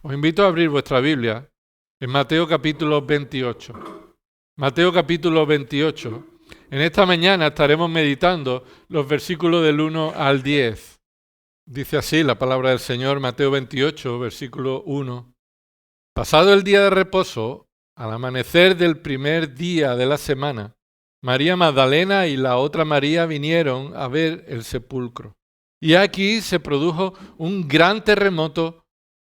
Os invito a abrir vuestra Biblia en Mateo capítulo 28. Mateo capítulo 28. En esta mañana estaremos meditando los versículos del 1 al 10. Dice así la palabra del Señor, Mateo 28, versículo 1. Pasado el día de reposo, al amanecer del primer día de la semana, María Magdalena y la otra María vinieron a ver el sepulcro. Y aquí se produjo un gran terremoto,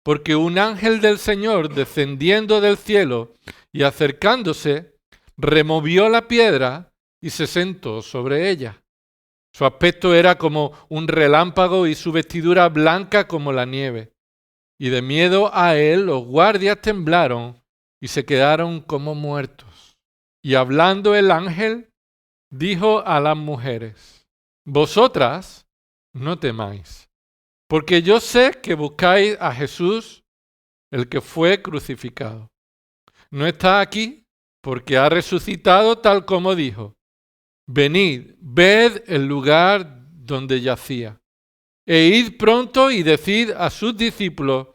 porque un ángel del Señor, descendiendo del cielo y acercándose, removió la piedra y se sentó sobre ella. Su aspecto era como un relámpago y su vestidura blanca como la nieve. Y de miedo a él los guardias temblaron y se quedaron como muertos. Y hablando el ángel, dijo a las mujeres: Vosotras no temáis, porque yo sé que buscáis a Jesús, el que fue crucificado. No está aquí, porque ha resucitado tal como dijo. Venid, ved el lugar donde yacía, e id pronto y decid a sus discípulos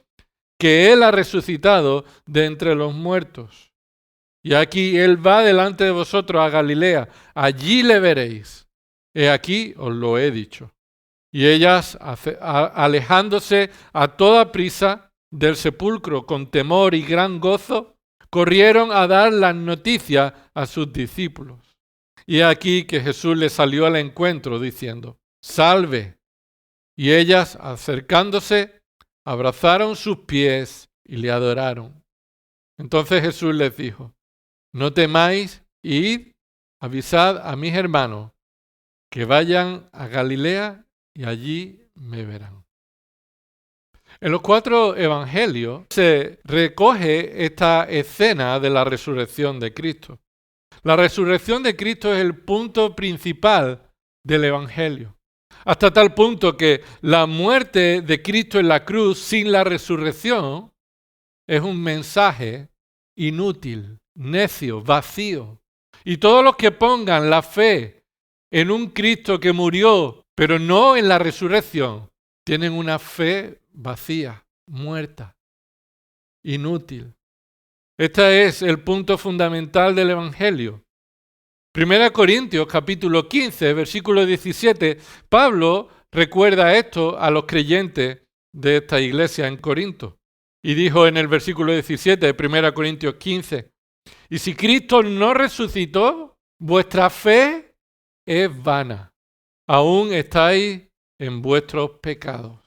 que él ha resucitado de entre los muertos. Y aquí él va delante de vosotros a Galilea, allí le veréis. He aquí os lo he dicho. Y ellas, alejándose a toda prisa del sepulcro con temor y gran gozo, corrieron a dar las noticias a sus discípulos. Y aquí que Jesús les salió al encuentro diciendo: Salve. Y ellas, acercándose, abrazaron sus pies y le adoraron. Entonces Jesús les dijo: No temáis, id, avisad a mis hermanos que vayan a Galilea y allí me verán. En los 4 evangelios se recoge esta escena de la resurrección de Cristo. La resurrección de Cristo es el punto principal del evangelio. Hasta tal punto que la muerte de Cristo en la cruz sin la resurrección es un mensaje inútil, necio, vacío. Y todos los que pongan la fe en un Cristo que murió, pero no en la resurrección, tienen una fe vacía, muerta, inútil. Este es el punto fundamental del Evangelio. 1 Corintios capítulo 15, versículo 17, Pablo recuerda esto a los creyentes de esta iglesia en Corinto. Y dijo en el versículo 17 de 1 Corintios 15, y si Cristo no resucitó, vuestra fe es vana. Aún estáis en vuestros pecados.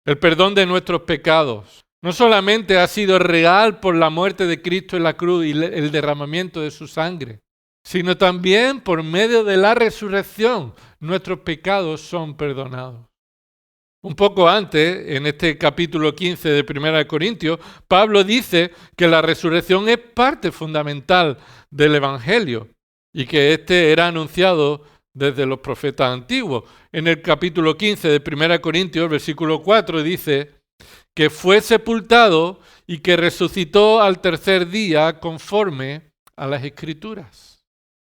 El perdón de nuestros pecados no solamente ha sido real por la muerte de Cristo en la cruz y el derramamiento de su sangre, sino también por medio de la resurrección nuestros pecados son perdonados. Un poco antes, en este capítulo 15 de 1 Corintios, Pablo dice que la resurrección es parte fundamental del Evangelio y que este era anunciado desde los profetas antiguos. En el capítulo 15 de 1 Corintios, versículo 4, dice que fue sepultado y que resucitó al tercer día conforme a las Escrituras.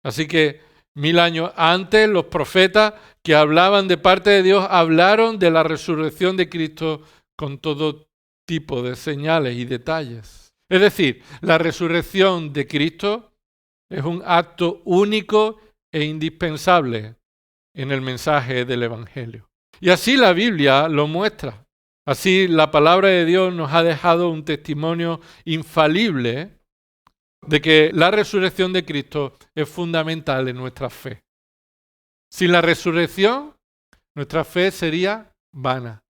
Así que 1000 años antes, los profetas que hablaban de parte de Dios hablaron de la resurrección de Cristo con todo tipo de señales y detalles. Es decir, la resurrección de Cristo es un acto único e indispensable en el mensaje del Evangelio. Y así la Biblia lo muestra. Así la palabra de Dios nos ha dejado un testimonio infalible de que la resurrección de Cristo es fundamental en nuestra fe. Sin la resurrección, nuestra fe sería vana.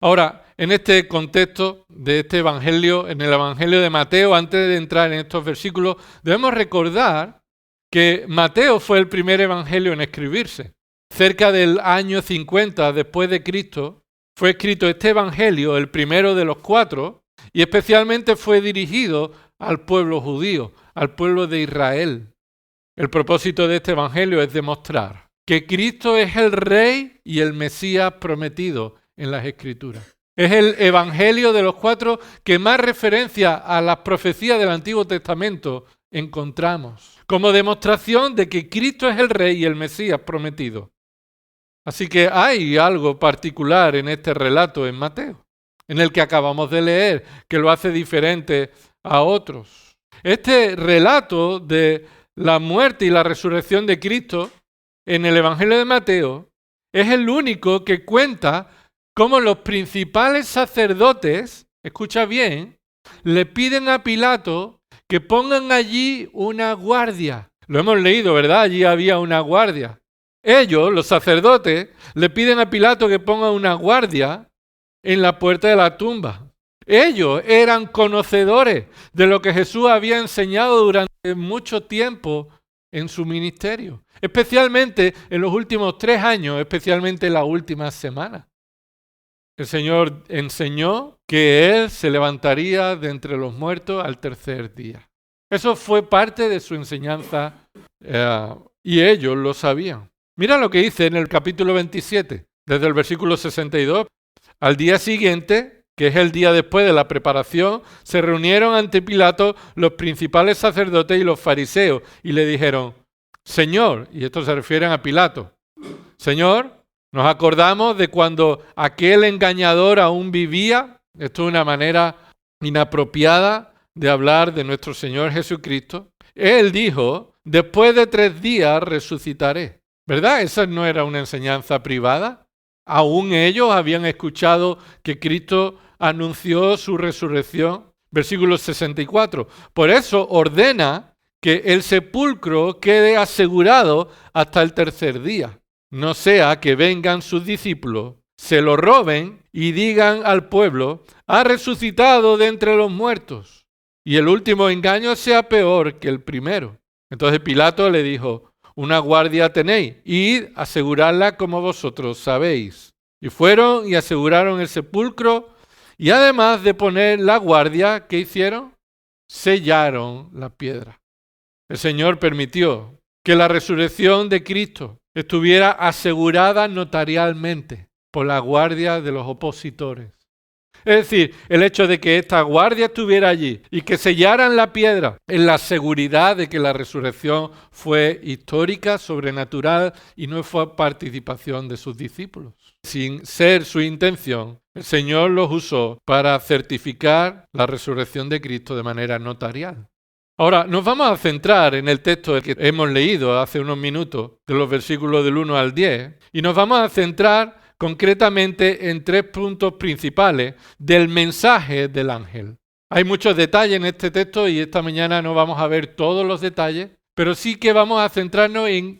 Ahora, en este contexto de este Evangelio, en el Evangelio de Mateo, antes de entrar en estos versículos, debemos recordar que Mateo fue el primer evangelio en escribirse. Cerca del año 50 después de Cristo fue escrito este evangelio, el primero de los 4, y especialmente fue dirigido al pueblo judío, al pueblo de Israel. El propósito de este evangelio es demostrar que Cristo es el Rey y el Mesías prometido en las Escrituras. Es el evangelio de los 4 que más referencia a las profecías del Antiguo Testamento encontramos, como demostración de que Cristo es el Rey y el Mesías prometido. Así que hay algo particular en este relato en Mateo. en el que acabamos de leer, que lo hace diferente a otros. Este relato de la muerte y la resurrección de Cristo en el Evangelio de Mateo es el único que cuenta cómo los principales sacerdotes, escucha bien, le piden a Pilato que pongan allí una guardia. Lo hemos leído, ¿verdad? Allí había una guardia. Ellos, los sacerdotes, le piden a Pilato que ponga una guardia en la puerta de la tumba. Ellos eran conocedores de lo que Jesús había enseñado durante mucho tiempo en su ministerio, especialmente en los últimos 3 años, especialmente en las últimas semanas. El Señor enseñó que Él se levantaría de entre los muertos al tercer día. Eso fue parte de su enseñanza y ellos lo sabían. Mira lo que dice en el capítulo 27, desde el versículo 62. Al día siguiente, que es el día después de la preparación, se reunieron ante Pilato los principales sacerdotes y los fariseos y le dijeron: Señor, y esto se refieren a Pilato, Señor, nos acordamos de cuando aquel engañador aún vivía. Esto es una manera inapropiada de hablar de nuestro Señor Jesucristo. Él dijo: después de 3 días resucitaré. ¿Verdad? Esa no era una enseñanza privada. Aún ellos habían escuchado que Cristo anunció su resurrección. Versículo 64. Por eso ordena que el sepulcro quede asegurado hasta el tercer día. No sea que vengan sus discípulos, se lo roben y digan al pueblo: ha resucitado de entre los muertos. Y el último engaño sea peor que el primero. Entonces Pilato le dijo: una guardia tenéis, id, asegurarla como vosotros sabéis. Y fueron y aseguraron el sepulcro, y además de poner la guardia, ¿qué hicieron? Sellaron la piedra. El Señor permitió que la resurrección de Cristo estuviera asegurada notarialmente por la guardia de los opositores. Es decir, el hecho de que esta guardia estuviera allí y que sellaran la piedra en la seguridad de que la resurrección fue histórica, sobrenatural y no fue participación de sus discípulos. Sin ser su intención, el Señor los usó para certificar la resurrección de Cristo de manera notarial. Ahora, nos vamos a centrar en el texto que hemos leído hace unos minutos, de los versículos del 1 al 10, y nos vamos a centrar concretamente en 3 puntos principales del mensaje del ángel. Hay muchos detalles en este texto y esta mañana no vamos a ver todos los detalles, pero sí que vamos a centrarnos en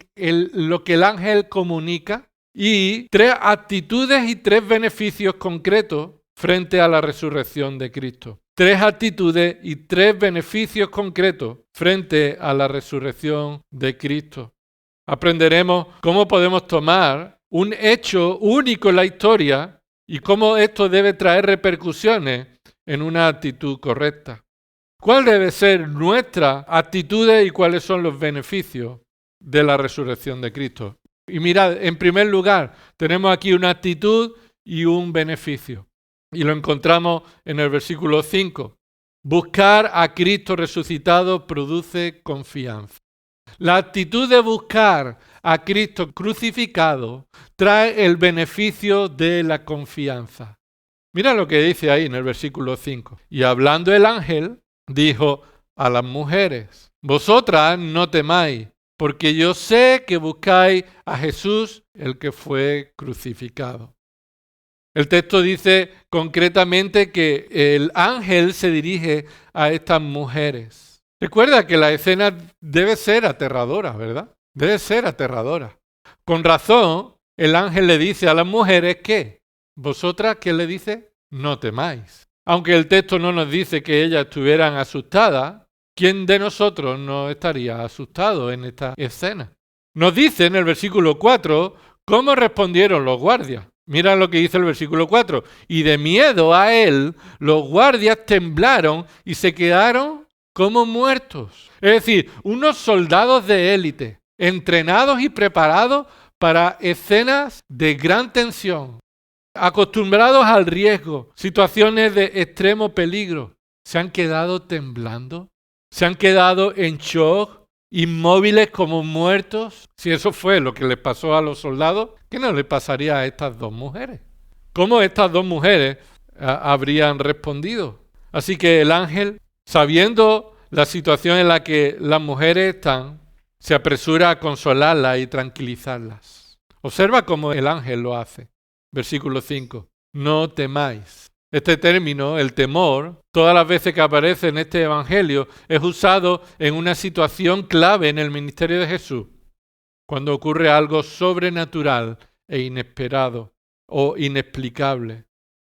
lo que el ángel comunica y 3 actitudes y 3 beneficios concretos frente a la resurrección de Cristo. 3 actitudes y 3 beneficios concretos frente a la resurrección de Cristo. Aprenderemos cómo podemos tomar un hecho único en la historia y cómo esto debe traer repercusiones en una actitud correcta. ¿Cuál debe ser nuestra actitud y cuáles son los beneficios de la resurrección de Cristo? Y mirad, en primer lugar, tenemos aquí una actitud y un beneficio. Y lo encontramos en el versículo 5. Buscar a Cristo resucitado produce confianza. La actitud de buscar a Cristo crucificado trae el beneficio de la confianza. Mira lo que dice ahí en el versículo 5. Y hablando el ángel, dijo a las mujeres: vosotras no temáis, porque yo sé que buscáis a Jesús, el que fue crucificado. El texto dice concretamente que el ángel se dirige a estas mujeres. Recuerda que la escena debe ser aterradora, ¿verdad? Debe ser aterradora. Con razón, el ángel le dice a las mujeres que, ¿vosotras qué le dice? No temáis. Aunque el texto no nos dice que ellas estuvieran asustadas, ¿quién de nosotros no estaría asustado en esta escena? Nos dice en el versículo 4 cómo respondieron los guardias. Mira lo que dice el versículo 4. Y de miedo a él, los guardias temblaron y se quedaron como muertos. Es decir, unos soldados de élite, entrenados y preparados para escenas de gran tensión, acostumbrados al riesgo, situaciones de extremo peligro, se han quedado temblando, se han quedado en shock, inmóviles como muertos. Si eso fue lo que les pasó a los soldados, ¿qué no le pasaría a estas 2 mujeres? ¿Cómo estas 2 mujeres habrían respondido. Así que el ángel, sabiendo la situación en la que las mujeres están, se apresura a consolarlas y tranquilizarlas. Observa cómo el ángel lo hace. Versículo 5. No temáis. Este término, el temor, todas las veces que aparece en este evangelio, es usado en una situación clave en el ministerio de Jesús, cuando ocurre algo sobrenatural e inesperado o inexplicable.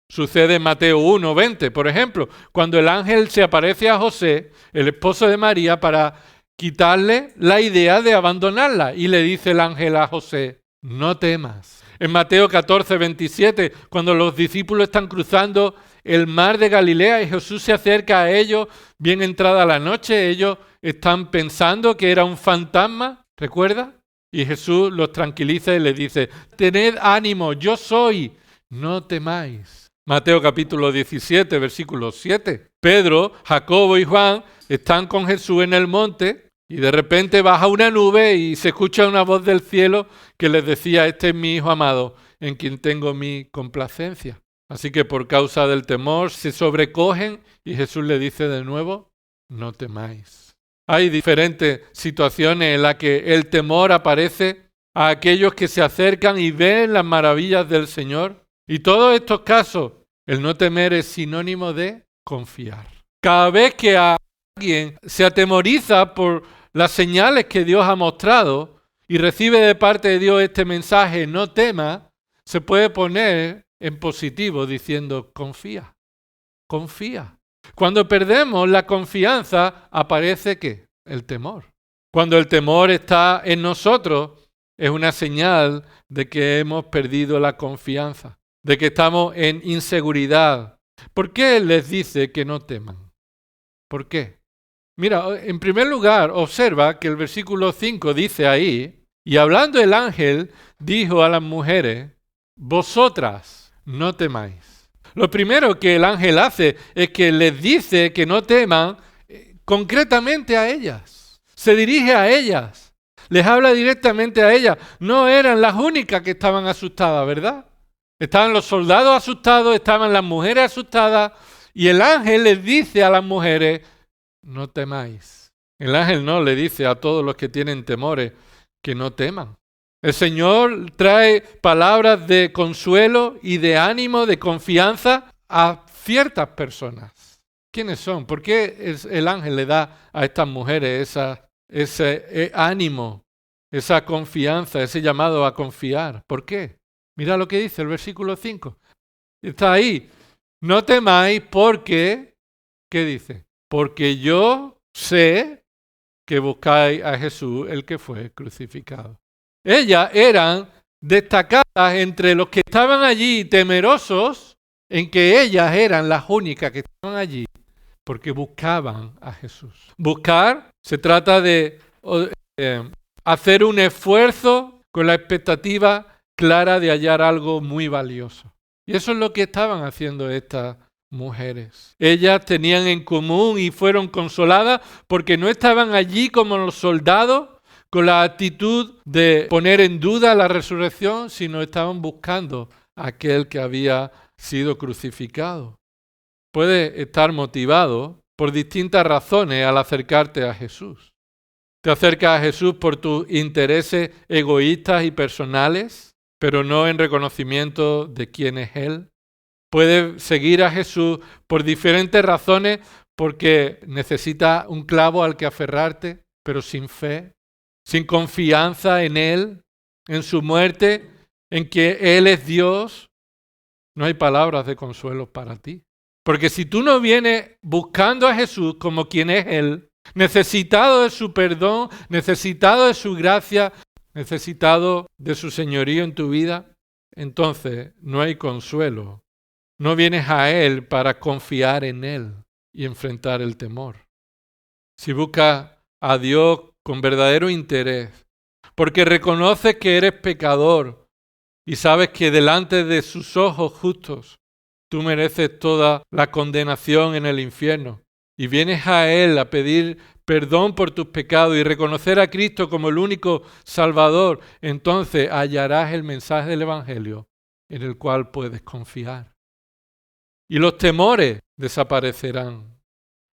Sucede en Mateo 1:20, por ejemplo, cuando el ángel se aparece a José, el esposo de María, para quitarle la idea de abandonarla. Y le dice el ángel a José, no temas. En Mateo 14:27, cuando los discípulos están cruzando el mar de Galilea y Jesús se acerca a ellos, bien entrada la noche, ellos están pensando que era un fantasma, ¿recuerda? Y Jesús los tranquiliza y les dice, tened ánimo, yo soy, no temáis. Mateo capítulo 17, versículo 7. Pedro, Jacobo y Juan están con Jesús en el monte y de repente baja una nube y se escucha una voz del cielo que les decía, este es mi Hijo amado, en quien tengo mi complacencia. Así que por causa del temor se sobrecogen y Jesús le dice de nuevo, no temáis. Hay diferentes situaciones en las que el temor aparece a aquellos que se acercan y ven las maravillas del Señor. Y todos estos casos, el no temer es sinónimo de confiar. Cada vez que alguien se atemoriza por las señales que Dios ha mostrado y recibe de parte de Dios este mensaje, no temas, se puede poner en positivo diciendo, confía, confía. Cuando perdemos la confianza, aparece ¿qué? El temor. Cuando el temor está en nosotros, es una señal de que hemos perdido la confianza, de que estamos en inseguridad. ¿Por qué les dice que no teman? ¿Por qué? Mira, en primer lugar, observa que el versículo 5 dice ahí, y hablando el ángel, dijo a las mujeres, vosotras no temáis. Lo primero que el ángel hace es que les dice que no teman concretamente a ellas. Se dirige a ellas, les habla directamente a ellas. No eran las únicas que estaban asustadas, ¿verdad? Estaban los soldados asustados, estaban las mujeres asustadas, y el ángel les dice a las mujeres, no temáis. El ángel no le dice a todos los que tienen temores que no teman. El Señor trae palabras de consuelo y de ánimo, de confianza a ciertas personas. ¿Quiénes son? ¿Por qué el ángel le da a estas mujeres ese ánimo, esa confianza, ese llamado a confiar? ¿Por qué? Mira lo que dice el versículo 5. Está ahí. No temáis porque, ¿qué dice? Porque yo sé que buscáis a Jesús, el que fue crucificado. Ellas eran destacadas entre los que estaban allí temerosos, en que ellas eran las únicas que estaban allí, porque buscaban a Jesús. Buscar se trata de hacer un esfuerzo con la expectativa clara de hallar algo muy valioso. Y eso es lo que estaban haciendo estas mujeres. Ellas tenían en común y fueron consoladas porque no estaban allí como los soldados con la actitud de poner en duda la resurrección, sino estaban buscando a aquel que había sido crucificado. Puedes estar motivado por distintas razones al acercarte a Jesús. Te acercas a Jesús por tus intereses egoístas y personales, pero no en reconocimiento de quién es Él. Puedes seguir a Jesús por diferentes razones, porque necesitas un clavo al que aferrarte, pero sin fe, sin confianza en Él, en su muerte, en que Él es Dios. No hay palabras de consuelo para ti. Porque si tú no vienes buscando a Jesús como quien es Él, necesitado de su perdón, necesitado de su gracia, necesitado de su señorío en tu vida, entonces no hay consuelo. No vienes a Él para confiar en Él y enfrentar el temor. Si buscas a Dios con verdadero interés, porque reconoces que eres pecador y sabes que delante de sus ojos justos tú mereces toda la condenación en el infierno, y vienes a Él a pedir perdón por tus pecados y reconocer a Cristo como el único Salvador, entonces hallarás el mensaje del Evangelio en el cual puedes confiar. y los temores desaparecerán.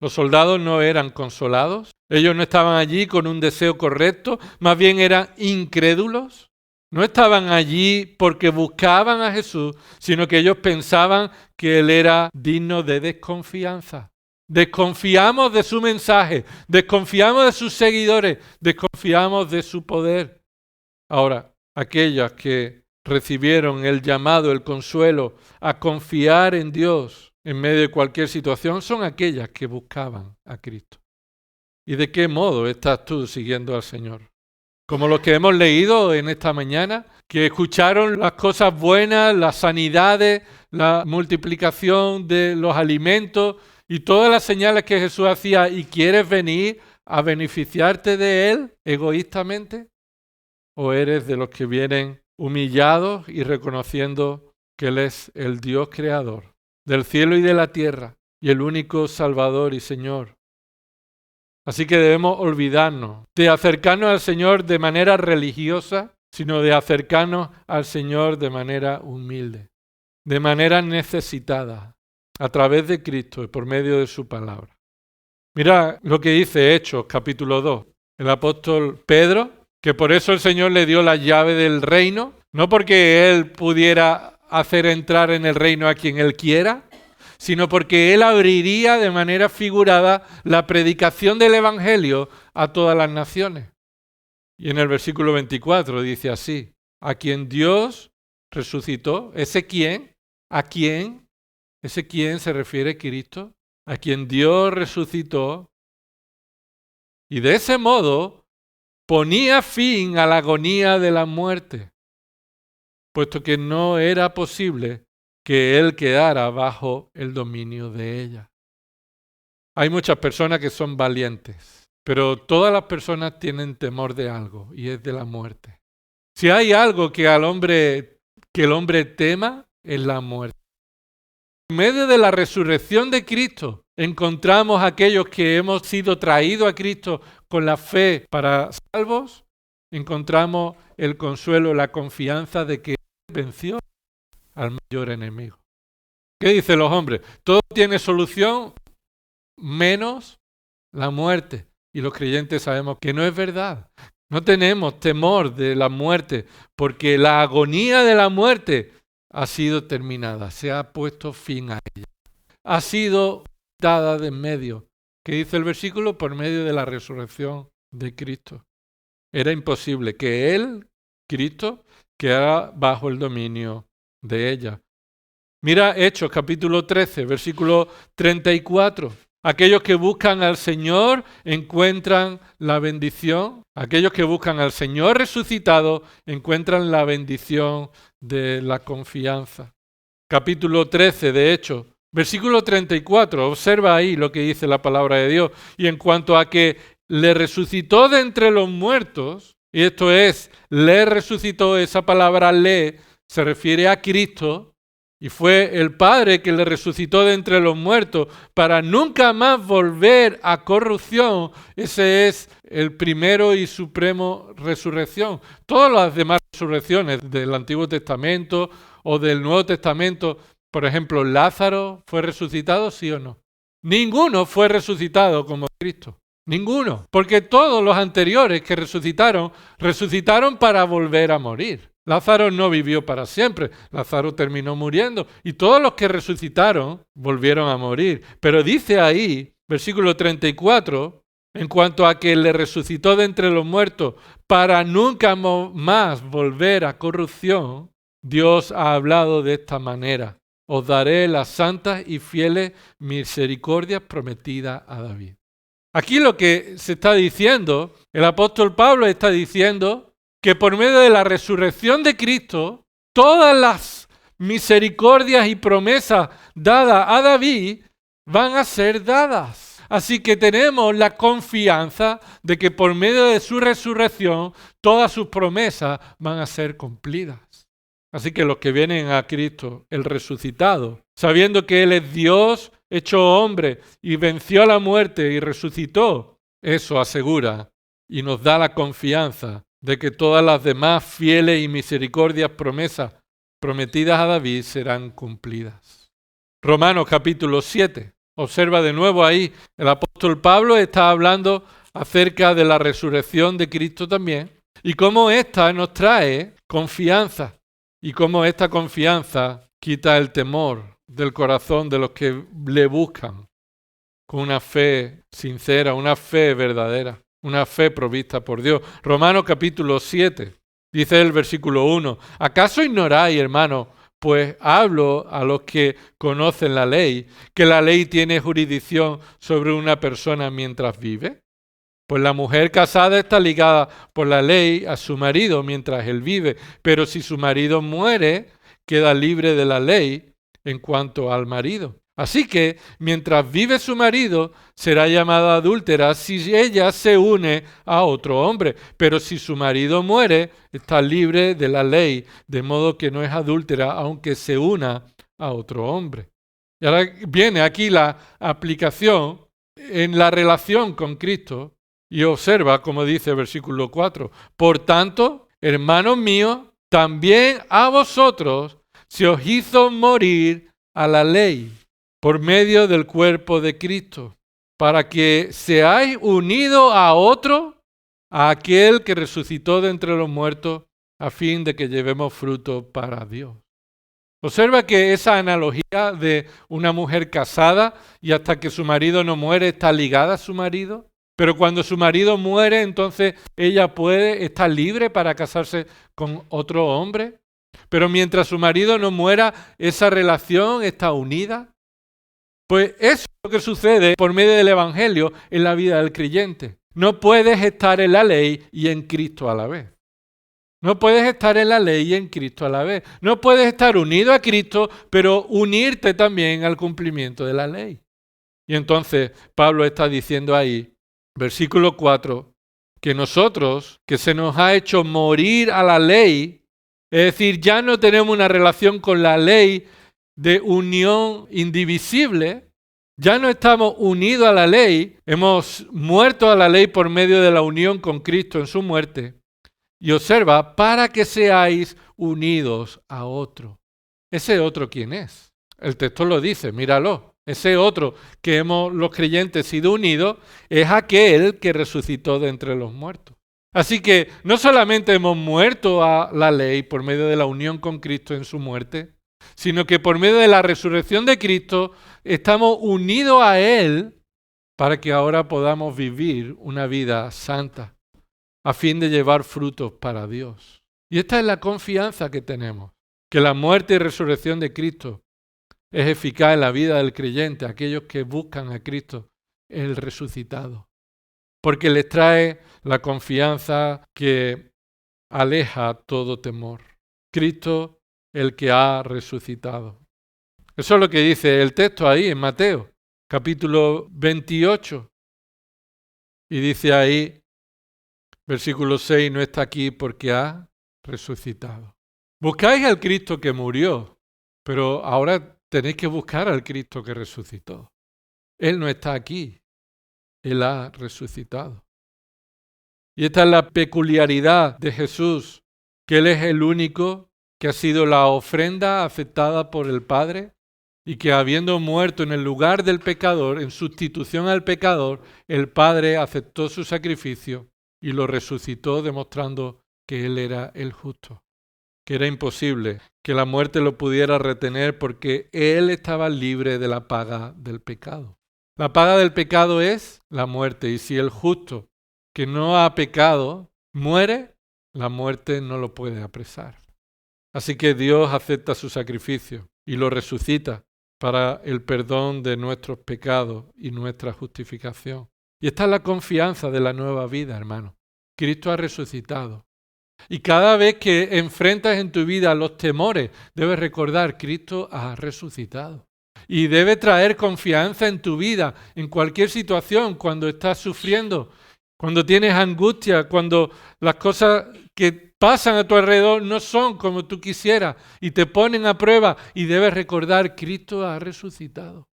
Los soldados no eran consolados, ellos no estaban allí con un deseo correcto, más bien eran incrédulos. No estaban allí porque buscaban a Jesús, sino que ellos pensaban que Él era digno de desconfianza. Desconfiamos de su mensaje, desconfiamos de sus seguidores, desconfiamos de su poder. Ahora, aquellas que recibieron el llamado, el consuelo a confiar en Dios en medio de cualquier situación, son aquellas que buscaban a Cristo. ¿Y de qué modo estás tú siguiendo al Señor? Como los que hemos leído en esta mañana, que escucharon las cosas buenas, las sanidades, la multiplicación de los alimentos y todas las señales que Jesús hacía, y quieres venir a beneficiarte de Él egoístamente, ¿o eres de los que vienen humillados y reconociendo que Él es el Dios creador del cielo y de la tierra y el único Salvador y Señor? Así que debemos olvidarnos de acercarnos al Señor de manera religiosa, sino de acercarnos al Señor de manera humilde, de manera necesitada, a través de Cristo y por medio de su palabra. Mira lo que dice Hechos, capítulo 2. El apóstol Pedro, que por eso el Señor le dio la llave del reino, no porque Él pudiera hacer entrar en el reino a quien Él quiera, sino porque Él abriría de manera figurada la predicación del Evangelio a todas las naciones. Y en el versículo 24 dice así: a quien Dios resucitó, ¿ese quién? ¿A quién? ¿Ese quién se refiere a Cristo? A quien Dios resucitó, y de ese modo ponía fin a la agonía de la muerte, puesto que no era posible que Él quedara bajo el dominio de ella. Hay muchas personas que son valientes, pero todas las personas tienen temor de algo, y es de la muerte. Si hay algo que el hombre tema, es la muerte. En medio de la resurrección de Cristo, encontramos a aquellos que hemos sido traídos a Cristo con la fe para salvos, encontramos el consuelo, la confianza de que Él venció al mayor enemigo. ¿Qué dicen los hombres? Todo tiene solución menos la muerte. Y los creyentes sabemos que no es verdad. No tenemos temor de la muerte, porque la agonía de la muerte ha sido terminada, se ha puesto fin a ella. Ha sido quitada de en medio. ¿Qué dice el versículo? Por medio de la resurrección de Cristo. Era imposible que Él, Cristo, quedara bajo el dominio de ella. Mira Hechos capítulo 13, versículo 34. Aquellos que buscan al Señor encuentran la bendición. Aquellos que buscan al Señor resucitado encuentran la bendición de la confianza. Capítulo 13 de Hechos, versículo 34. Observa ahí lo que dice la palabra de Dios. Y en cuanto a que le resucitó de entre los muertos, y esto es, le resucitó, esa palabra le se refiere a Cristo, y fue el Padre que le resucitó de entre los muertos para nunca más volver a corrupción. Ese es el primero y supremo resurrección. Todas las demás resurrecciones del Antiguo Testamento o del Nuevo Testamento, por ejemplo, Lázaro fue resucitado, ¿sí o no? Ninguno fue resucitado como Cristo. Ninguno. Porque todos los anteriores que resucitaron para volver a morir. Lázaro no vivió para siempre, Lázaro terminó muriendo y todos los que resucitaron volvieron a morir. Pero dice ahí, versículo 34, en cuanto a que le resucitó de entre los muertos para nunca más volver a corrupción, Dios ha hablado de esta manera: os daré las santas y fieles misericordias prometidas a David. Aquí lo que se está diciendo, el apóstol Pablo está diciendo que por medio de la resurrección de Cristo, todas las misericordias y promesas dadas a David van a ser dadas. Así que tenemos la confianza de que por medio de su resurrección, todas sus promesas van a ser cumplidas. Así que los que vienen a Cristo, el resucitado, sabiendo que Él es Dios hecho hombre y venció a la muerte y resucitó, eso asegura y nos da la confianza de que todas las demás fieles y misericordias promesas prometidas a David serán cumplidas. Romanos capítulo 7. Observa de nuevo ahí, el apóstol Pablo está hablando acerca de la resurrección de Cristo también y cómo ésta nos trae confianza y cómo esta confianza quita el temor del corazón de los que le buscan con una fe sincera, una fe verdadera, una fe provista por Dios. Romanos capítulo 7, dice el versículo 1, ¿acaso ignoráis, hermanos, pues hablo a los que conocen la ley, que la ley tiene jurisdicción sobre una persona mientras vive? Pues la mujer casada está ligada por la ley a su marido mientras él vive, pero si su marido muere, queda libre de la ley en cuanto al marido. Así que, mientras vive su marido, será llamada adúltera si ella se une a otro hombre. Pero si su marido muere, está libre de la ley, de modo que no es adúltera, aunque se una a otro hombre. Y ahora viene aquí la aplicación en la relación con Cristo y observa, como dice el versículo 4, por tanto, hermanos míos, también a vosotros se os hizo morir a la ley por medio del cuerpo de Cristo, para que seáis unidos a otro, a aquel que resucitó de entre los muertos, a fin de que llevemos fruto para Dios. Observa que esa analogía de una mujer casada y hasta que su marido no muere está ligada a su marido, pero cuando su marido muere, entonces ella puede estar libre para casarse con otro hombre, pero mientras su marido no muera, esa relación está unida. Pues eso es lo que sucede por medio del Evangelio en la vida del creyente. No puedes estar en la ley y en Cristo a la vez. No puedes estar en la ley y en Cristo a la vez. No puedes estar unido a Cristo, pero unirte también al cumplimiento de la ley. Y entonces Pablo está diciendo ahí, versículo 4, que nosotros, que se nos ha hecho morir a la ley, es decir, ya no tenemos una relación con la ley de unión indivisible, ya no estamos unidos a la ley, hemos muerto a la ley por medio de la unión con Cristo en su muerte. Y observa, para que seáis unidos a otro. ¿Ese otro quién es? El texto lo dice, míralo. Ese otro que hemos los creyentes sido unidos es aquel que resucitó de entre los muertos. Así que no solamente hemos muerto a la ley por medio de la unión con Cristo en su muerte, sino que por medio de la resurrección de Cristo estamos unidos a Él para que ahora podamos vivir una vida santa, a fin de llevar frutos para Dios. Y esta es la confianza que tenemos, que la muerte y resurrección de Cristo es eficaz en la vida del creyente, aquellos que buscan a Cristo, el resucitado, porque les trae la confianza que aleja todo temor. Cristo, el que ha resucitado. Eso es lo que dice el texto ahí en Mateo, capítulo 28. Y dice ahí, versículo 6, no está aquí porque ha resucitado. Buscáis al Cristo que murió, pero ahora tenéis que buscar al Cristo que resucitó. Él no está aquí, Él ha resucitado. Y esta es la peculiaridad de Jesús, que Él es el único que ha sido la ofrenda aceptada por el Padre y que habiendo muerto en el lugar del pecador, en sustitución al pecador, el Padre aceptó su sacrificio y lo resucitó demostrando que Él era el justo, que era imposible que la muerte lo pudiera retener porque Él estaba libre de la paga del pecado. La paga del pecado es la muerte y si el justo que no ha pecado muere, la muerte no lo puede apresar. Así que Dios acepta su sacrificio y lo resucita para el perdón de nuestros pecados y nuestra justificación. Y esta es la confianza de la nueva vida, hermano. Cristo ha resucitado. Y cada vez que enfrentas en tu vida los temores, debes recordar, Cristo ha resucitado. Y debe traer confianza en tu vida, en cualquier situación, cuando estás sufriendo, cuando tienes angustia, cuando las cosas que pasan a tu alrededor no son como tú quisieras y te ponen a prueba y debes recordar, Cristo ha resucitado.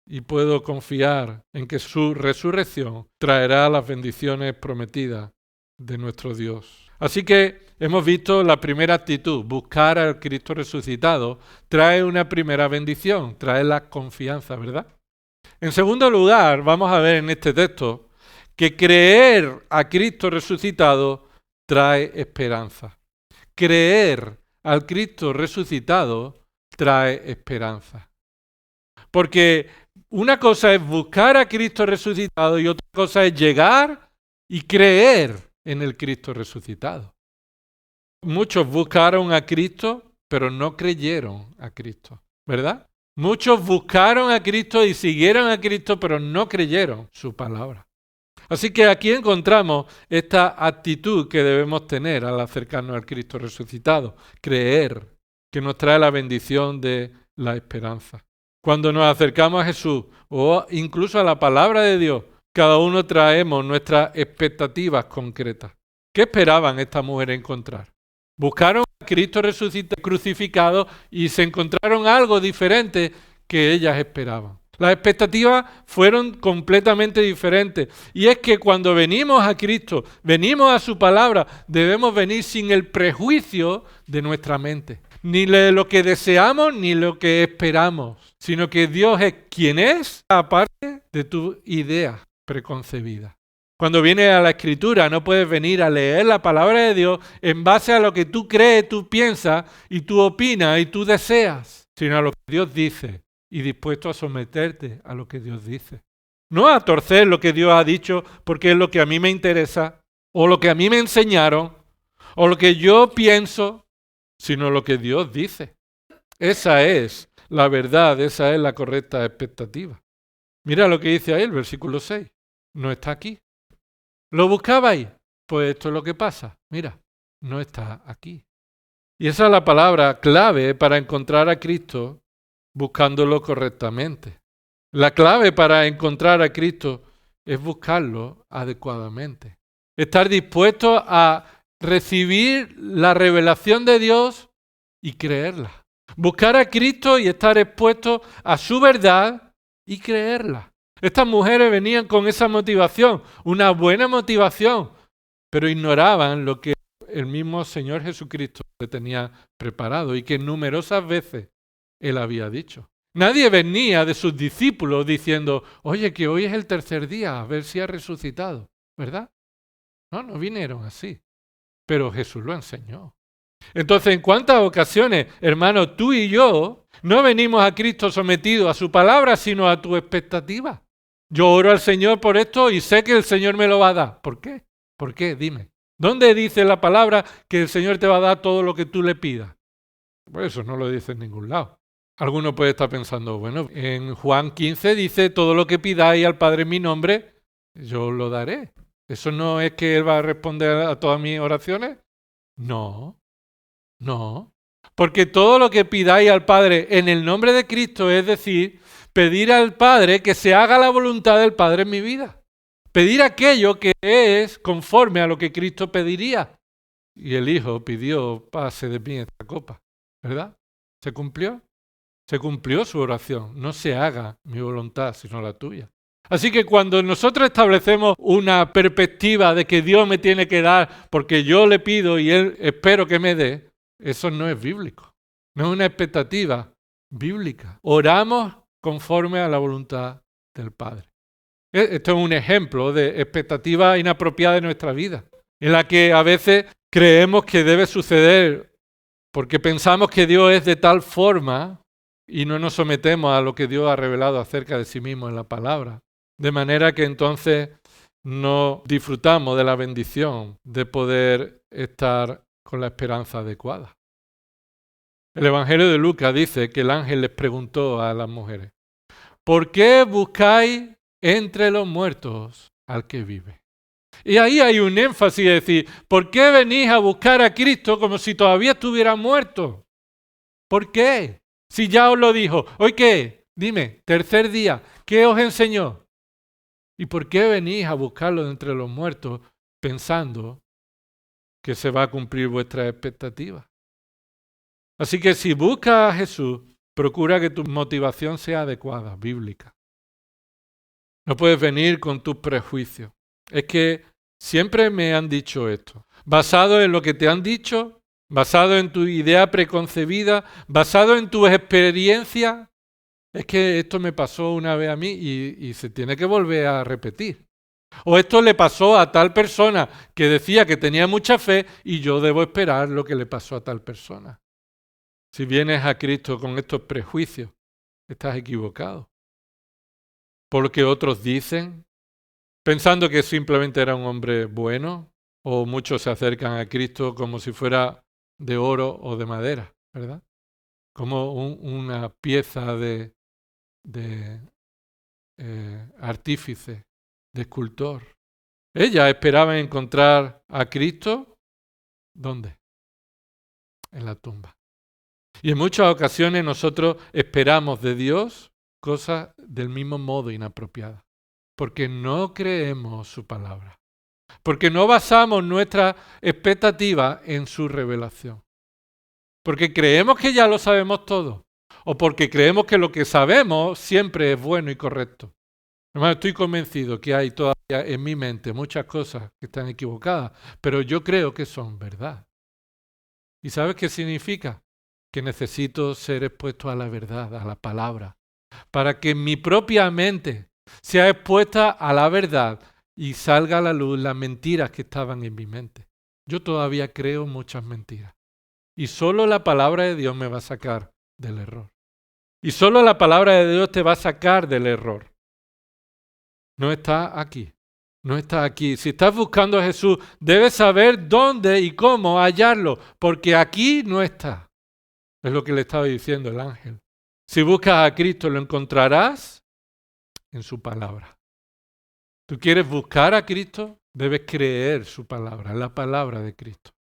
Y puedo confiar en que su resurrección traerá las bendiciones prometidas de nuestro Dios. Así que hemos visto la primera actitud, buscar al Cristo resucitado, trae una primera bendición, trae la confianza, ¿verdad? En segundo lugar, vamos a ver en este texto que creer a Cristo resucitado trae esperanza. Creer al Cristo resucitado trae esperanza. Porque una cosa es buscar a Cristo resucitado y otra cosa es llegar y creer en el Cristo resucitado. Muchos buscaron a Cristo, pero no creyeron a Cristo, ¿verdad? Muchos buscaron a Cristo y siguieron a Cristo, pero no creyeron su palabra. Así que aquí encontramos esta actitud que debemos tener al acercarnos al Cristo resucitado, creer, que nos trae la bendición de la esperanza. Cuando nos acercamos a Jesús o incluso a la palabra de Dios, cada uno traemos nuestras expectativas concretas. ¿Qué esperaban estas mujeres encontrar? Buscaron a Cristo crucificado y se encontraron algo diferente que ellas esperaban. Las expectativas fueron completamente diferentes. Y es que cuando venimos a Cristo, venimos a su palabra, debemos venir sin el prejuicio de nuestra mente. Ni de lo que deseamos ni lo que esperamos, sino que Dios es quien es, aparte de tu idea preconcebida. Cuando vienes a la Escritura no puedes venir a leer la palabra de Dios en base a lo que tú crees, tú piensas y tú opinas y tú deseas, sino a lo que Dios dice y dispuesto a someterte a lo que Dios dice. No a torcer lo que Dios ha dicho porque es lo que a mí me interesa o lo que a mí me enseñaron o lo que yo pienso, sino lo que Dios dice. Esa es la verdad, esa es la correcta expectativa. Mira lo que dice ahí el versículo 6. No está aquí. ¿Lo buscabais? Pues esto es lo que pasa. Mira, no está aquí. Y esa es la palabra clave para encontrar a Cristo buscándolo correctamente. La clave para encontrar a Cristo es buscarlo adecuadamente. Estar dispuesto a recibir la revelación de Dios y creerla. Buscar a Cristo y estar expuesto a su verdad y creerla. Estas mujeres venían con esa motivación, una buena motivación, pero ignoraban lo que el mismo Señor Jesucristo le tenía preparado y que numerosas veces Él había dicho. Nadie venía de sus discípulos diciendo, oye, que hoy es el tercer día, a ver si ha resucitado, ¿verdad? No vinieron así, pero Jesús lo enseñó. Entonces, ¿en cuántas ocasiones, hermanos, tú y yo no venimos a Cristo sometidos a su palabra, sino a tu expectativa? Yo oro al Señor por esto y sé que el Señor me lo va a dar. ¿Por qué? ¿Por qué? Dime. ¿Dónde dice la palabra que el Señor te va a dar todo lo que tú le pidas? Pues eso no lo dice en ningún lado. Alguno puede estar pensando, bueno, en Juan 15 dice, todo lo que pidáis al Padre en mi nombre, yo os lo daré. ¿Eso no es que Él va a responder a todas mis oraciones? No. Porque todo lo que pidáis al Padre en el nombre de Cristo, es decir, pedir al Padre que se haga la voluntad del Padre en mi vida. Pedir aquello que es conforme a lo que Cristo pediría. Y el Hijo pidió, pase de mí esta copa. ¿Verdad? ¿Se cumplió? Se cumplió su oración. No se haga mi voluntad, sino la tuya. Así que cuando nosotros establecemos una perspectiva de que Dios me tiene que dar porque yo le pido y Él espero que me dé, eso no es bíblico. No es una expectativa bíblica. Oramos conforme a la voluntad del Padre. Esto es un ejemplo de expectativa inapropiada de nuestra vida, en la que a veces creemos que debe suceder porque pensamos que Dios es de tal forma y no nos sometemos a lo que Dios ha revelado acerca de sí mismo en la palabra. De manera que entonces no disfrutamos de la bendición de poder estar con la esperanza adecuada. El Evangelio de Lucas dice que el ángel les preguntó a las mujeres, ¿por qué buscáis entre los muertos al que vive? Y ahí hay un énfasis de decir, ¿por qué venís a buscar a Cristo como si todavía estuviera muerto? ¿Por qué? Si ya os lo dijo. ¿Hoy qué? Dime, tercer día, ¿qué os enseñó? ¿Y por qué venís a buscarlo de entre los muertos pensando que se va a cumplir vuestra expectativa? Así que si buscas a Jesús, procura que tu motivación sea adecuada, bíblica. No puedes venir con tus prejuicios. Es que Siempre me han dicho esto. Basado en lo que te han dicho, basado en tu idea preconcebida, basado en tu experiencia. Es que esto me pasó una vez a mí y se tiene que volver a repetir. O esto le pasó a tal persona que decía que tenía mucha fe y yo debo esperar lo que le pasó a tal persona. Si vienes a Cristo con estos prejuicios, estás equivocado. Por lo que otros dicen, pensando que simplemente era un hombre bueno, o muchos se acercan a Cristo como si fuera de oro o de madera, ¿verdad? Como una pieza de artífice, de escultor. Ella esperaba encontrar a Cristo, ¿dónde? En la tumba. Y en muchas ocasiones nosotros esperamos de Dios cosas del mismo modo inapropiadas, porque no creemos su palabra, porque no basamos nuestra expectativa en su revelación, porque creemos que ya lo sabemos todo, o porque creemos que lo que sabemos siempre es bueno y correcto. Hermano, estoy convencido que hay todavía en mi mente muchas cosas que están equivocadas, pero yo creo que son verdad. ¿Y sabes qué significa? Que necesito ser expuesto a la verdad, a la palabra, para que mi propia mente sea expuesta a la verdad y salga a la luz las mentiras que estaban en mi mente. Yo todavía creo muchas mentiras. Y solo la palabra de Dios me va a sacar del error. Y solo la palabra de Dios te va a sacar del error. No está aquí. No está aquí. Si estás buscando a Jesús, debes saber dónde y cómo hallarlo, porque aquí no está. Es lo que le estaba diciendo el ángel. Si buscas a Cristo, lo encontrarás en su palabra. ¿Tú quieres buscar a Cristo? Debes creer su palabra, la palabra de Cristo.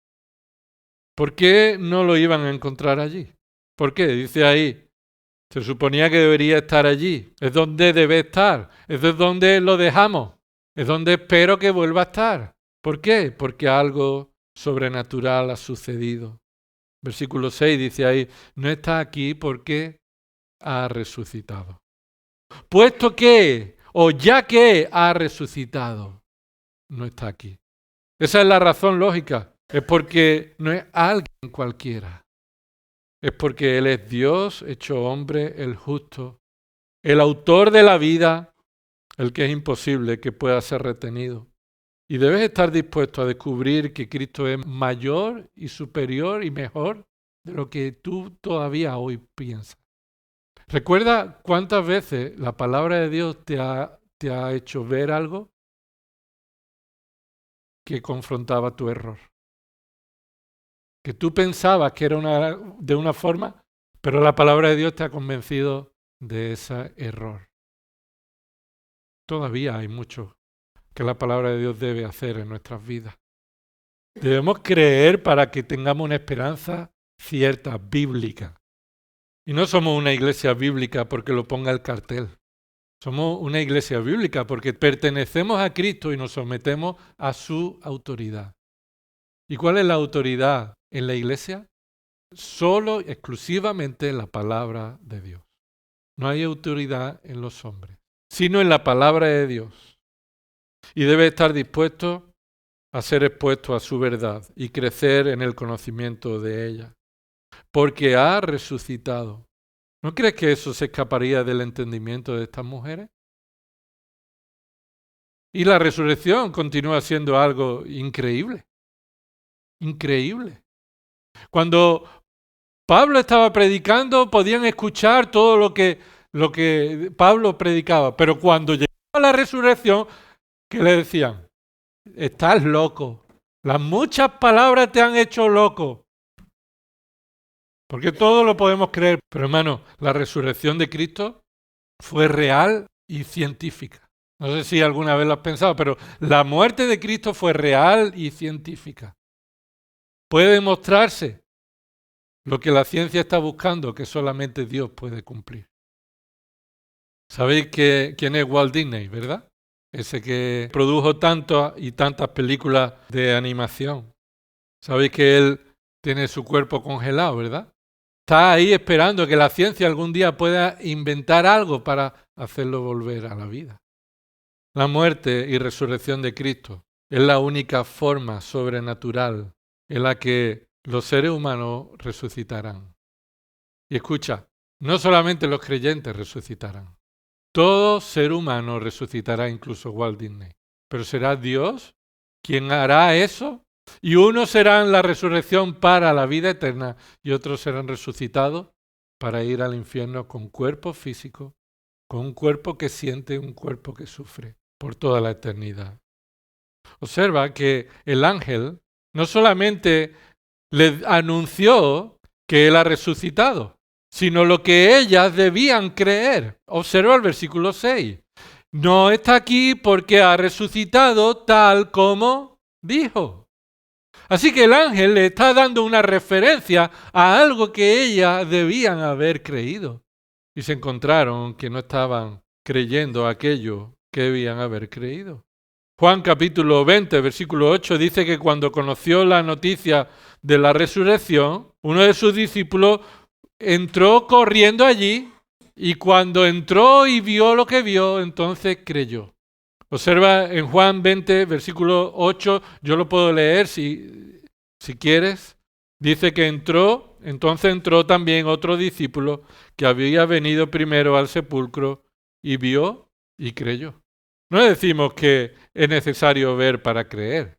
¿Por qué no lo iban a encontrar allí? ¿Por qué? Dice ahí, se suponía que debería estar allí. Es donde debe estar. Es donde lo dejamos. Es donde espero que vuelva a estar. ¿Por qué? Porque algo sobrenatural ha sucedido. Versículo 6 dice ahí, no está aquí porque ha resucitado. Puesto que, o ya que ha resucitado, no está aquí. Esa es la razón lógica. Es porque no es alguien cualquiera. Es porque Él es Dios hecho hombre, el justo, el autor de la vida, el que es imposible que pueda ser retenido. Y debes estar dispuesto a descubrir que Cristo es mayor y superior y mejor de lo que tú todavía hoy piensas. ¿Recuerda cuántas veces la palabra de Dios te ha hecho ver algo que confrontaba tu error? Que tú pensabas que era de una forma, pero la palabra de Dios te ha convencido de ese error. Todavía hay mucho que la palabra de Dios debe hacer en nuestras vidas. Debemos creer para que tengamos una esperanza cierta, bíblica. Y no somos una iglesia bíblica porque lo ponga el cartel. Somos una iglesia bíblica porque pertenecemos a Cristo y nos sometemos a su autoridad. ¿Y cuál es la autoridad en la iglesia? Solo, exclusivamente la palabra de Dios. No hay autoridad en los hombres, sino en la palabra de Dios. Y debe estar dispuesto a ser expuesto a su verdad y crecer en el conocimiento de ella. Porque ha resucitado. ¿No crees que eso se escaparía del entendimiento de estas mujeres? Y la resurrección continúa siendo algo increíble. Increíble. Cuando Pablo estaba predicando, podían escuchar todo lo que Pablo predicaba. Pero cuando llegó a la resurrección, ¿qué le decían? Estás loco. Las muchas palabras te han hecho loco. Porque todo lo podemos creer. Pero hermano, la resurrección de Cristo fue real y científica. No sé si alguna vez lo has pensado, pero la muerte de Cristo fue real y científica. Puede demostrarse lo que la ciencia está buscando, que solamente Dios puede cumplir. ¿Sabéis quién es Walt Disney, verdad? Ese que produjo tantas y tantas películas de animación. Sabéis que él tiene su cuerpo congelado, ¿verdad? Está ahí esperando que la ciencia algún día pueda inventar algo para hacerlo volver a la vida. La muerte y resurrección de Cristo Es la única forma sobrenatural en la que los seres humanos resucitarán. Y escucha, no solamente los creyentes resucitarán. Todo ser humano resucitará, incluso Walt Disney. Pero será Dios quien hará eso. Y unos serán la resurrección para la vida eterna y otros serán resucitados para ir al infierno con cuerpo físico, con un cuerpo que siente, un cuerpo que sufre por toda la eternidad. Observa que el ángel no solamente le anunció que él ha resucitado, sino lo que ellas debían creer. Observa el versículo 6. No está aquí porque ha resucitado tal como dijo. Así que el ángel le está dando una referencia a algo que ellas debían haber creído. Y se encontraron que no estaban creyendo aquello que debían haber creído. Juan capítulo 20, versículo 8 dice que cuando conoció la noticia de la resurrección, uno de sus discípulos entró corriendo allí y cuando entró y vio lo que vio, entonces creyó. Observa en Juan 20, versículo 8, yo lo puedo leer si quieres. Dice que entonces entró también otro discípulo que había venido primero al sepulcro y vio y creyó. No decimos que es necesario ver para creer,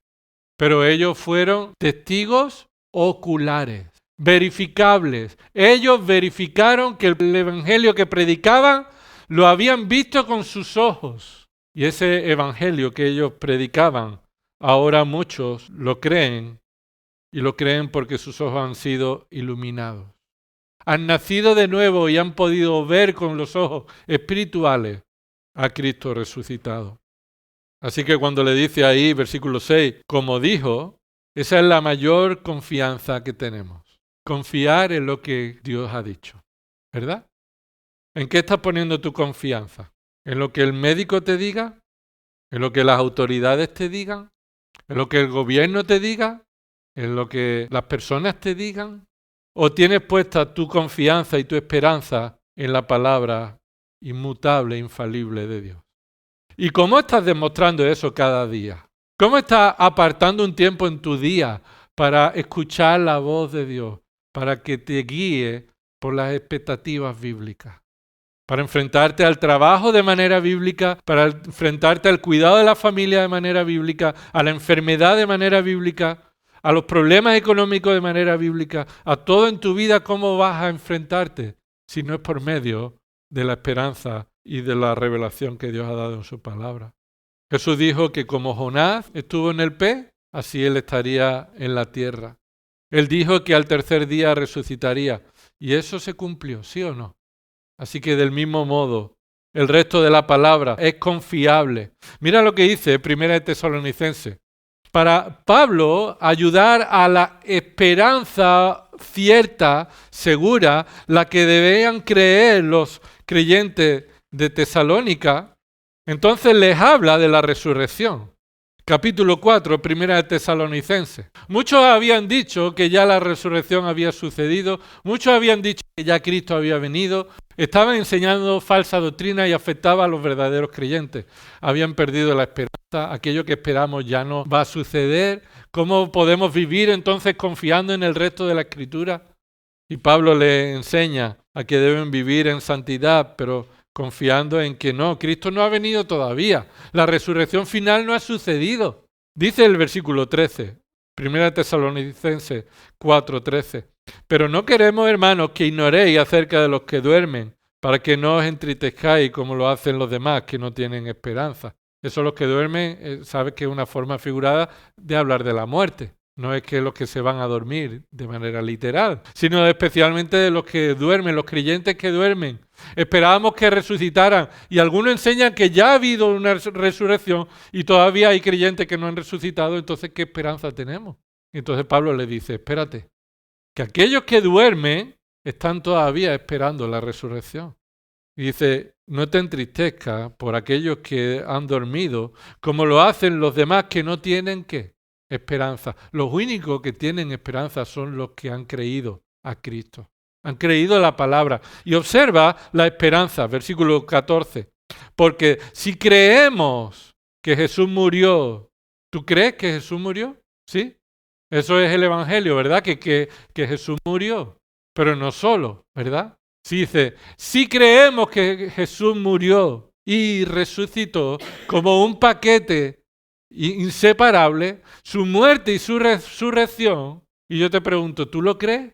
pero ellos fueron testigos oculares, verificables. Ellos verificaron que el evangelio que predicaban lo habían visto con sus ojos. Y ese evangelio que ellos predicaban, ahora muchos lo creen, y lo creen porque sus ojos han sido iluminados. Han nacido de nuevo y han podido ver con los ojos espirituales a Cristo resucitado. Así que cuando le dice ahí, versículo 6, como dijo, esa es la mayor confianza que tenemos. Confiar en lo que Dios ha dicho, ¿verdad? ¿En qué estás poniendo tu confianza? ¿En lo que el médico te diga? ¿En lo que las autoridades te digan? ¿En lo que el gobierno te diga? ¿En lo que las personas te digan? ¿O tienes puesta tu confianza y tu esperanza en la palabra inmutable, infalible de Dios? ¿Y cómo estás demostrando eso cada día? ¿Cómo estás apartando un tiempo en tu día para escuchar la voz de Dios, para que te guíe por las expectativas bíblicas? Para enfrentarte al trabajo de manera bíblica, para enfrentarte al cuidado de la familia de manera bíblica, a la enfermedad de manera bíblica, a los problemas económicos de manera bíblica, a todo en tu vida, ¿cómo vas a enfrentarte? Si no es por medio de la esperanza y de la revelación que Dios ha dado en su palabra. Jesús dijo que como Jonás estuvo en el pez, así él estaría en la tierra. Él dijo que al tercer día resucitaría. Y eso se cumplió, ¿sí o no? Así que del mismo modo, el resto de la palabra es confiable. Mira lo que dice 1 Tesalonicenses. Para Pablo, ayudar a la esperanza cierta, segura, la que debían creer los creyentes de Tesalónica, entonces les habla de la resurrección. Capítulo 4, 1 Tesalonicenses. Muchos habían dicho que ya la resurrección había sucedido, muchos habían dicho que ya Cristo había venido, estaban enseñando falsa doctrina y afectaba a los verdaderos creyentes. Habían perdido la esperanza, aquello que esperamos ya no va a suceder. ¿Cómo podemos vivir entonces confiando en el resto de la Escritura? Y Pablo le enseña a que deben vivir en santidad, pero confiando en que no, Cristo no ha venido todavía. La resurrección final no ha sucedido. Dice el versículo 13, 1 Tesalonicenses 4:13. Pero no queremos, hermanos, que ignoréis acerca de los que duermen, para que no os entristezcáis como lo hacen los demás que no tienen esperanza. Eso los que duermen, sabes que es una forma figurada de hablar de la muerte. No es que los que se van a dormir de manera literal, sino especialmente de los que duermen, los creyentes que duermen. Esperábamos que resucitaran y algunos enseñan que ya ha habido una resurrección y todavía hay creyentes que no han resucitado, entonces ¿qué esperanza tenemos? Entonces Pablo le dice, espérate, que aquellos que duermen están todavía esperando la resurrección. Y dice, no te entristezcas por aquellos que han dormido, como lo hacen los demás que no tienen ¿qué? Esperanza. Los únicos que tienen esperanza son los que han creído a Cristo. Han creído la palabra. Y observa la esperanza, versículo 14. Porque si creemos que Jesús murió ¿Tú crees que Jesús murió? ¿Sí? Eso es el Evangelio, ¿verdad? Que Jesús murió, pero no solo, ¿verdad? Sí dice, si creemos que Jesús murió y resucitó como un paquete inseparable, su muerte y su resurrección, y yo te pregunto, ¿tú lo crees?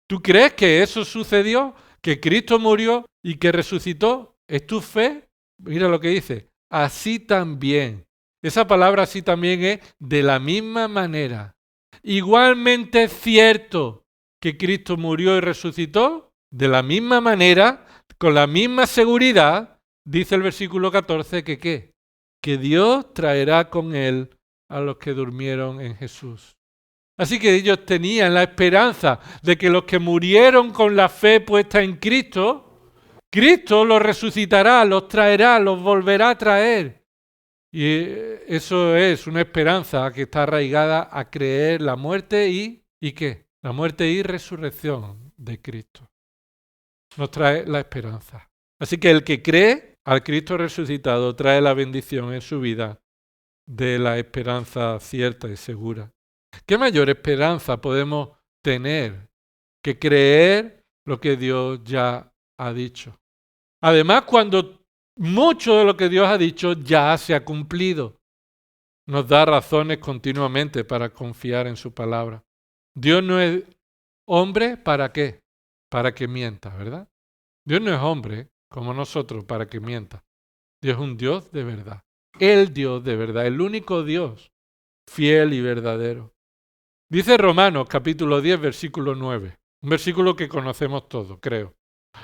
¿Tú crees que eso sucedió? ¿Que Cristo murió y que resucitó? ¿Es tu fe? Mira lo que dice, así también. Esa palabra así también es de la misma manera. Igualmente es cierto que Cristo murió y resucitó, de la misma manera, con la misma seguridad, dice el versículo 14, que ¿qué? Que Dios traerá con él a los que durmieron en Jesús. Así que ellos tenían la esperanza de que los que murieron con la fe puesta en Cristo, Cristo los resucitará, los traerá, los volverá a traer. Y eso es una esperanza que está arraigada a creer la muerte ¿y qué? La muerte y resurrección de Cristo. Nos trae la esperanza. Así que el que cree al Cristo resucitado trae la bendición en su vida de la esperanza cierta y segura. ¿Qué mayor esperanza podemos tener que creer lo que Dios ya ha dicho? Además, cuando mucho de lo que Dios ha dicho ya se ha cumplido, nos da razones continuamente para confiar en su palabra. Dios no es hombre, ¿para qué? Para que mienta, ¿verdad? Dios no es hombre como nosotros para que mienta. Dios es un Dios de verdad. El Dios de verdad, el único Dios, fiel y verdadero. Dice Romanos capítulo 10, versículo 9. Un versículo que conocemos todos, creo.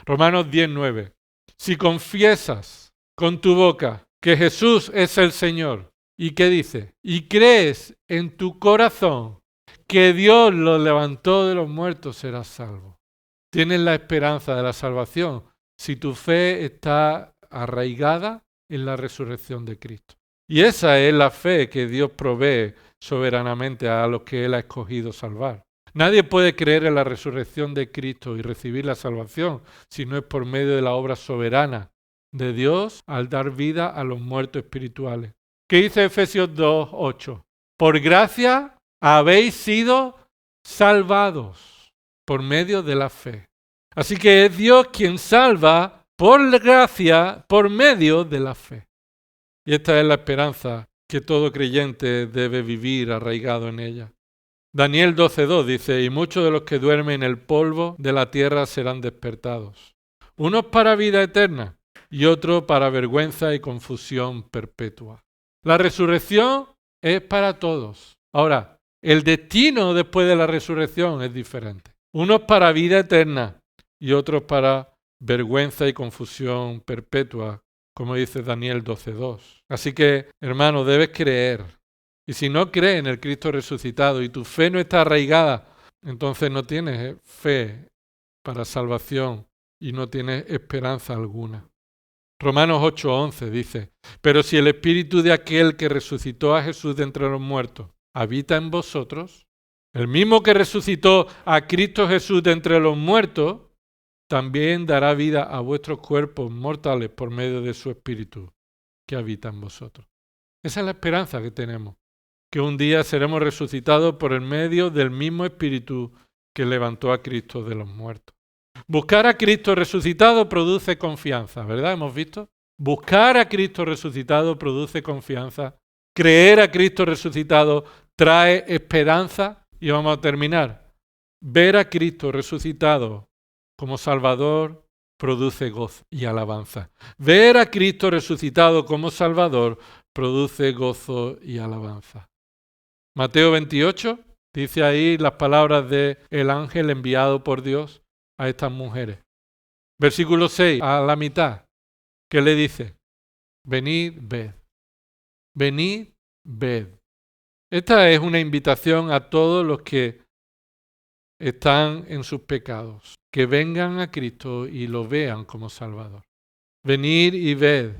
Romanos 10, 9. Si confiesas con tu boca que Jesús es el Señor, ¿y qué dice? Y crees en tu corazón que Dios lo levantó de los muertos, serás salvo. Tienes la esperanza de la salvación si tu fe está arraigada en la resurrección de Cristo. Y esa es la fe que Dios provee soberanamente a los que Él ha escogido salvar. Nadie puede creer en la resurrección de Cristo y recibir la salvación si no es por medio de la obra soberana de Dios al dar vida a los muertos espirituales. ¿Qué dice Efesios 2, 8? Por gracia habéis sido salvados por medio de la fe. Así que es Dios quien salva por gracia por medio de la fe. Y esta es la esperanza que todo creyente debe vivir arraigado en ella. Daniel 12:2 dice, y muchos de los que duermen en el polvo de la tierra serán despertados. Unos para vida eterna y otros para vergüenza y confusión perpetua. La resurrección es para todos. Ahora, el destino después de la resurrección es diferente. Unos para vida eterna y otros para vergüenza y confusión perpetua, como dice Daniel 12:2. Así que, hermano, debes creer. Y si no crees en el Cristo resucitado y tu fe no está arraigada, entonces no tienes fe para salvación y no tienes esperanza alguna. Romanos 8:11 dice, pero si el Espíritu de aquel que resucitó a Jesús de entre los muertos habita en vosotros, el mismo que resucitó a Cristo Jesús de entre los muertos, también dará vida a vuestros cuerpos mortales por medio de su Espíritu que habita en vosotros. Esa es la esperanza que tenemos, que un día seremos resucitados por el medio del mismo Espíritu que levantó a Cristo de los muertos. Buscar a Cristo resucitado produce confianza, ¿verdad? ¿Hemos visto? Buscar a Cristo resucitado produce confianza. Creer a Cristo resucitado trae esperanza. Y vamos a terminar. Ver a Cristo resucitado como Salvador produce gozo y alabanza. Ver a Cristo resucitado como Salvador produce gozo y alabanza. Mateo 28 dice ahí las palabras del ángel enviado por Dios a estas mujeres. Versículo 6, a la mitad, ¿qué le dice? Venid, ved. Venid, ved. Esta es una invitación a todos los que están en sus pecados, que vengan a Cristo y lo vean como Salvador. Venid y ved.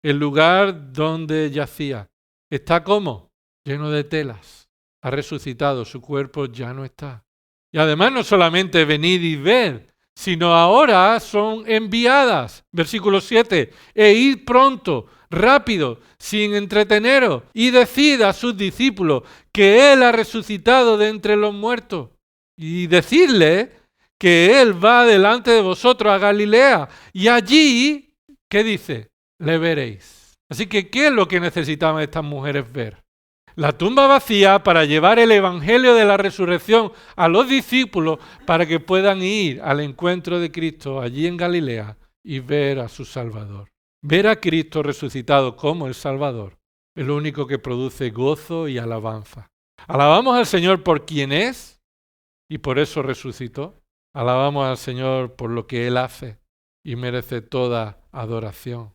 El lugar donde yacía está como lleno de telas. Ha resucitado, su cuerpo ya no está. Y además no solamente venid y ved, sino ahora son enviadas. Versículo 7, e id pronto, rápido, sin entreteneros, y decid a sus discípulos que Él ha resucitado de entre los muertos. Y decidle que Él va delante de vosotros a Galilea, y allí, ¿qué dice? Le veréis. Así que, ¿qué es lo que necesitaban estas mujeres ver? La tumba vacía para llevar el evangelio de la resurrección a los discípulos para que puedan ir al encuentro de Cristo allí en Galilea y ver a su Salvador. Ver a Cristo resucitado como el Salvador es lo único que produce gozo y alabanza. Alabamos al Señor por quien es y por eso resucitó. Alabamos al Señor por lo que Él hace y merece toda adoración.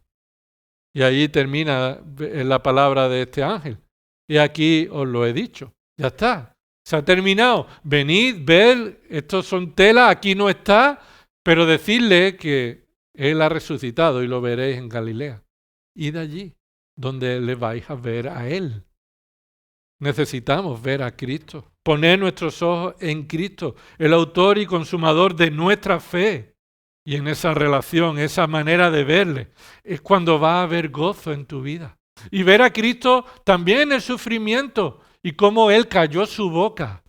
Y ahí termina la palabra de este ángel. Y aquí os lo he dicho. Ya está. Se ha terminado. Venid, ved, estos son telas, aquí no está, pero decidle que Él ha resucitado y lo veréis en Galilea. Id allí, donde le vais a ver a Él. Necesitamos ver a Cristo. Poner nuestros ojos en Cristo, el autor y consumador de nuestra fe. Y en esa relación, esa manera de verle, es cuando va a haber gozo en tu vida. Y ver a Cristo también en el sufrimiento y cómo Él cayó su boca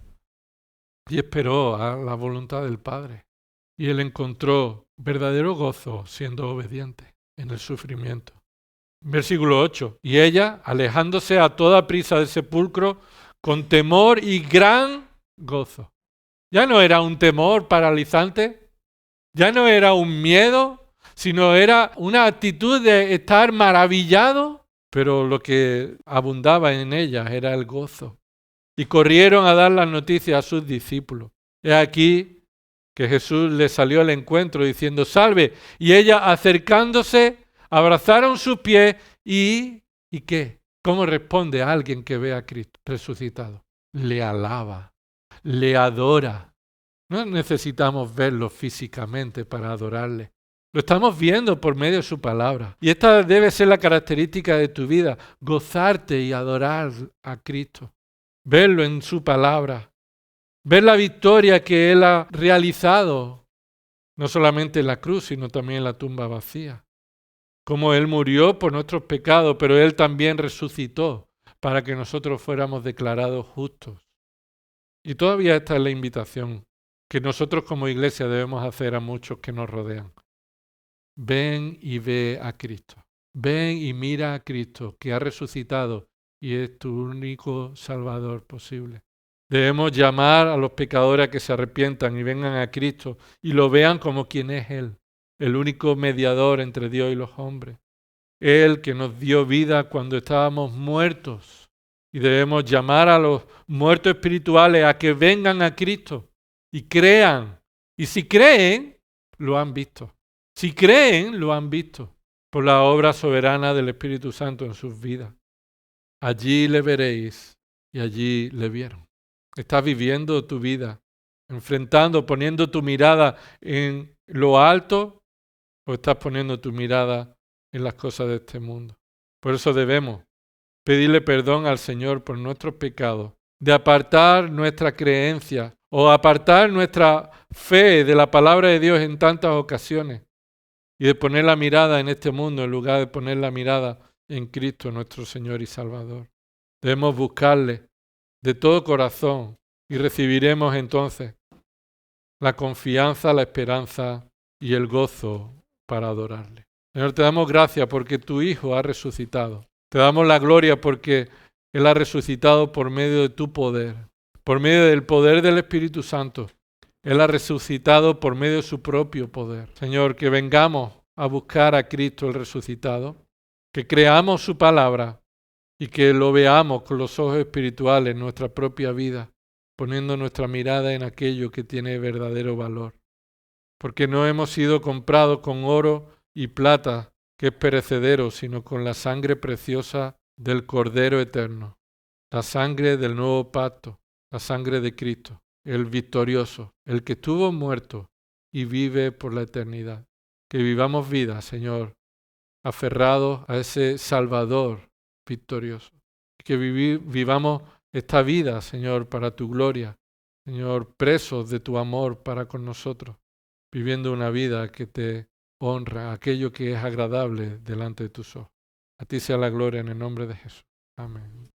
y esperó a la voluntad del Padre. Y Él encontró verdadero gozo siendo obediente en el sufrimiento. Versículo 8. Y ella, alejándose a toda prisa del sepulcro, con temor y gran gozo. Ya no era un temor paralizante, ya no era un miedo, sino era una actitud de estar maravillado. Pero lo que abundaba en ellas era el gozo. Y corrieron a dar las noticias a sus discípulos. He aquí que Jesús les salió al encuentro diciendo, salve. Y ellas acercándose, abrazaron sus pies y ¿qué? ¿Cómo responde a alguien que ve a Cristo resucitado? Le alaba, le adora. No necesitamos verlo físicamente para adorarle. Lo estamos viendo por medio de su palabra. Y esta debe ser la característica de tu vida, gozarte y adorar a Cristo. Verlo en su palabra. Ver la victoria que Él ha realizado, no solamente en la cruz, sino también en la tumba vacía. Como Él murió por nuestros pecados, pero Él también resucitó para que nosotros fuéramos declarados justos. Y todavía esta es la invitación que nosotros como iglesia debemos hacer a muchos que nos rodean. Ven y ve a Cristo. Ven y mira a Cristo que ha resucitado y es tu único Salvador posible. Debemos llamar a los pecadores a que se arrepientan y vengan a Cristo y lo vean como quien es Él, el único mediador entre Dios y los hombres. Él que nos dio vida cuando estábamos muertos. Y debemos llamar a los muertos espirituales a que vengan a Cristo y crean. Y si creen, lo han visto. Si creen, lo han visto por la obra soberana del Espíritu Santo en sus vidas. Allí le veréis y allí le vieron. Estás viviendo tu vida, enfrentando, poniendo tu mirada en lo alto o estás poniendo tu mirada en las cosas de este mundo. Por eso debemos pedirle perdón al Señor por nuestros pecados, de apartar nuestra creencia o apartar nuestra fe de la palabra de Dios en tantas ocasiones. Y de poner la mirada en este mundo en lugar de poner la mirada en Cristo, nuestro Señor y Salvador. Debemos buscarle de todo corazón y recibiremos entonces la confianza, la esperanza y el gozo para adorarle. Señor, te damos gracias porque tu Hijo ha resucitado. Te damos la gloria porque Él ha resucitado por medio de tu poder, por medio del poder del Espíritu Santo. Él ha resucitado por medio de su propio poder. Señor, que vengamos a buscar a Cristo el resucitado, que creamos su palabra y que lo veamos con los ojos espirituales en nuestra propia vida, poniendo nuestra mirada en aquello que tiene verdadero valor. Porque no hemos sido comprados con oro y plata, que es perecedero, sino con la sangre preciosa del Cordero Eterno, la sangre del nuevo pacto, la sangre de Cristo, el victorioso, el que estuvo muerto y vive por la eternidad. Que vivamos vida, Señor, aferrados a ese Salvador victorioso. Que vivamos esta vida, Señor, para tu gloria. Señor, presos de tu amor para con nosotros. viviendo una vida que te honra, aquello que es agradable delante de tus ojos. A ti sea la gloria en el nombre de Jesús. Amén.